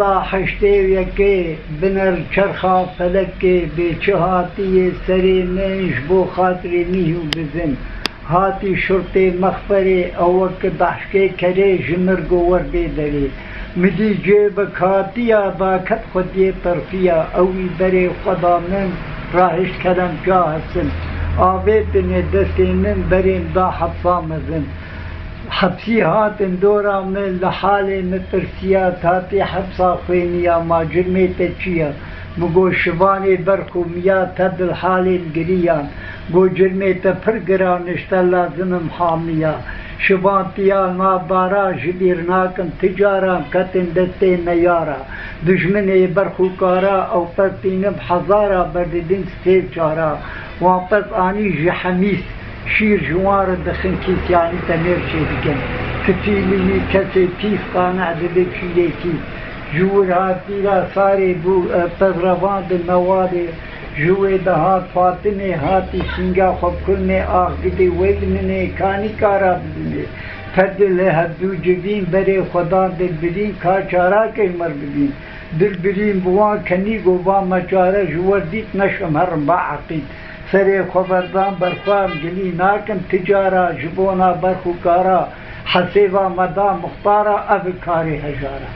لا حشتي بنر چرخا فلكي بچهاتي سري منش بو خاطري نيهو بزن هاتي شرطي مخفري اوك ضحكي كري جمرقو وردي دري مدي جيبك هاتيا باكت خدي طرفيا اوي بري خدا من راهش كلام جاهسن آوه بني دستي من بريم دا حفا مزن حبسي هاتن دورا من لحالي مترسيات هاتي حبسا خوينيا ما جرميت چيا مگو شواني برخو ميا تد الحالي الگريان گو جرميت پرگرا نشتا لازمم حاميا شوانتيا نابارا جبيرناكم تجارا كتن دستي نيارا دجمني برخو كارا او پرتينم حزارا برددين ستيل چارا واپس آني جحميس شیر جوار دخن کیسیانی تمیر شدیکن کتیلی کسی تیف قانع دده چیلی تیف جور هاتی را ساری بو پزروان ده مواد جوه ده هات فاطمه هاتی سنگا خوب کنه آخ گده وید منه کانی کارا بدونه فدل هدو جبین بره خدا دل برین کار چارا که مر بدین دل برین بوان کنی گو با مچاره جوار دیت نشم هرم با عقید سري خبردان برخوام جلي ناكن تجارة جبونا برخو كارا حسيبا مدام مختارة أبكاري هجارة